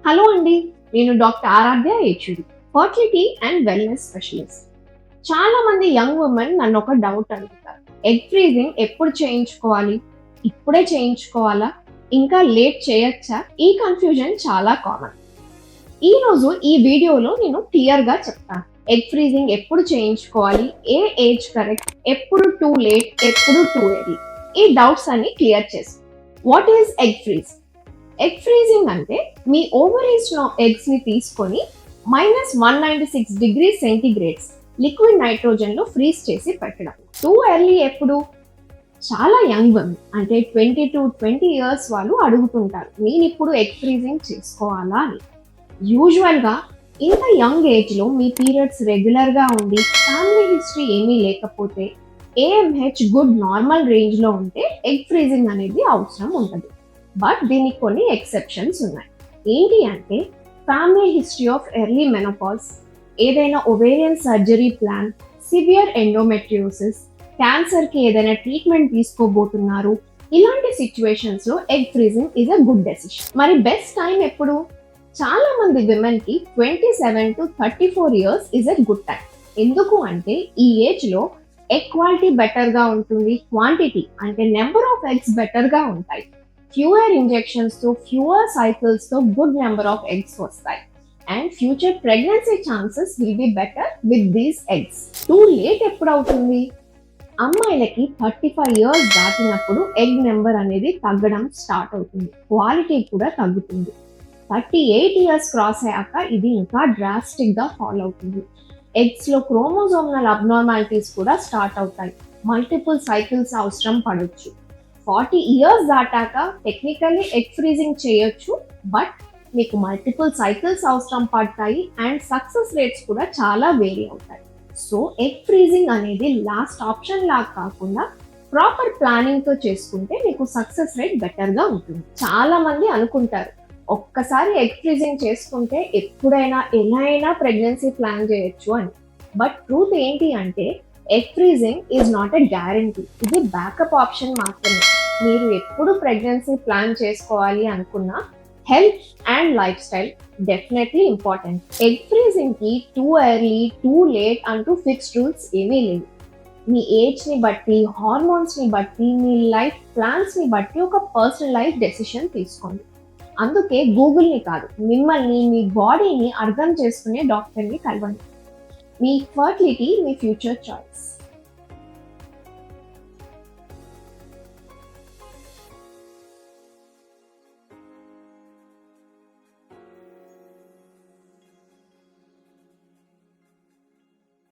Hello అండి, నేను doctor Aaradhya హెచ్యుడి, ఫర్టిలిటీ అండ్ వెల్నెస్ స్పెషలిస్ట్. చాలా మంది యంగ్ ఉమెన్ నన్ను ఒక డౌట్ అడుగుతారు. ఎగ్ ఫ్రీజింగ్ ఎప్పుడు చేయించుకోవాలి? ఇప్పుడే చేయించుకోవాలా? ఇంకా లేట్ చేయొచ్చా? ఈ కన్ఫ్యూజన్ చాలా కామన్. ఈ రోజు ఈ వీడియోలో నేను క్లియర్గా చెప్తాను. ఎగ్ ఫ్రీజింగ్ ఎప్పుడు చేయించుకోవాలి? ఏ ఏజ్ కరెక్ట్? ఎప్పుడు టూ లేట్? ఎప్పుడు టూ ఎర్లీ? ఈ డౌట్స్ అన్ని క్లియర్ చేస్తాను. What is egg freeze? Egg freezing అంటే మీ ఓవరీస్ లో ఎగ్స్ ని తీసుకొని -196 డిగ్రీ సెంటీగ్రేడ్స్ లిక్విడ్ నైట్రోజన్ లో ఫ్రీజ్ చేసి పెట్టడం. టూ ఎర్లీ ఎప్పుడు? చాలా యంగ్ వన్ అంటే 20 to 20 years వాళ్ళు అడుగుతుంటారు, నేను ఇప్పుడు ఎగ్ ఫ్రీజింగ్ చేసుకోవాలా అని. యూజువల్ గా ఇంత యంగ్ ఏజ్ లో మీ పీరియడ్స్ రెగ్యులర్ గా ఉండి ఫ్యామిలీ హిస్టరీ ఏమీ లేకపోతే, AMH గుడ్ నార్మల్ రేంజ్ లో ఉంటే ఎగ్ ఫ్రీజింగ్ అనేది అవసరం ఉంటుంది. బట్ దీనికి కొన్ని ఎక్సెప్షన్స్ ఉన్నాయి. ఏంటి అంటే family history of early menopause, ఏదైనా ovarian surgery plan, severe endometriosis, క్యాన్సర్కి ఏదైనా ట్రీట్మెంట్ తీసుకోబోతున్నారు, ఇలాంటి సిచ్యువేషన్స్ లో egg freezing is a good decision. మరి బెస్ట్ టైం ఎప్పుడు? చాలా మంది విమెన్ కి 27 to 34 years is a good time. ఎందుకు అంటే ఈ ఏజ్ లో ఎగ్ క్వాలిటీ బెటర్ గా ఉంటుంది, క్వాంటిటీ అంటే నెంబర్ ఆఫ్ ఎగ్స్ బెటర్ గా ఉంటాయి. ఫ్యూయర్ ఇంజెక్షన్స్ తో, ఫ్యూయర్ సైకిల్స్ తో గుడ్ నెంబర్ ఆఫ్ ఎగ్స్ వస్తాయి and future pregnancy chances will be better with these eggs. Too late ఎప్పుడు అవుతుంది? అమ్మాయిలకి 35 years దాటినప్పుడు ఎగ్ నెంబర్ అనేది తగ్గడం స్టార్ట్ అవుతుంది, క్వాలిటీ కూడా తగ్గుతుంది. 38 years క్రాస్ అయ్యాక ఇది ఇంకా డ్రాస్టిక్ గా ఫాలో అవుతుంది. ఎగ్స్ లో క్రోమోజోమల్ అబ్నార్మాలిటీస్ కూడా స్టార్ట్ అవుతాయి, మల్టిపుల్ సైకిల్స్ అవసరం పడొచ్చు. 40 years దాటాక టెక్నికల్లీ ఎగ్ ఫ్రీజింగ్ చేయొచ్చు, బట్ మీకు మల్టిపుల్ సైకిల్స్ అవసరం పడతాయి అండ్ సక్సెస్ రేట్స్ కూడా చాలా వేరీ అవుతాయి. సో ఎగ్ ఫ్రీజింగ్ అనేది లాస్ట్ ఆప్షన్ లాగా కాకుండా ప్రాపర్ ప్లానింగ్ తో చేసుకుంటే మీకు సక్సెస్ రేట్ బెటర్ గా ఉంటుంది. చాలా మంది అనుకుంటారు ఒక్కసారి ఎగ్ ఫ్రీజింగ్ చేసుకుంటే ఎప్పుడైనా ఎలా అయినా ప్రెగ్నెన్సీ ప్లాన్ చేయొచ్చు అని. బట్ ట్రూత్ ఏంటి అంటే egg freezing is not a guarantee, ఇది బ్యాకప్ ఆప్షన్ మాత్రమే. మీరు ఎప్పుడు ప్రెగ్నెన్సీ ప్లాన్ చేసుకోవాలి అనుకున్నా health and life style definitely important. Egg freezing కి టూ ఎర్లీ, టూ లేట్ అంటూ ఫిక్స్డ్ రూల్స్ ఏమీ లేవు. మీ ఏజ్ ని బట్టి, హార్మోన్స్ ని బట్టి, మీ లైఫ్ ప్లాన్స్ ని బట్టి ఒక పర్సనలైజ్ డెసిషన్ తీసుకోండి. అందుకే గూగుల్ని కాదు, మిమ్మల్ని, మీ బాడీని అర్థం చేసుకునే డాక్టర్ని కలవండి. మీ ఫర్టిలిటీ మీ ఫ్యూచర్ చాయిస్.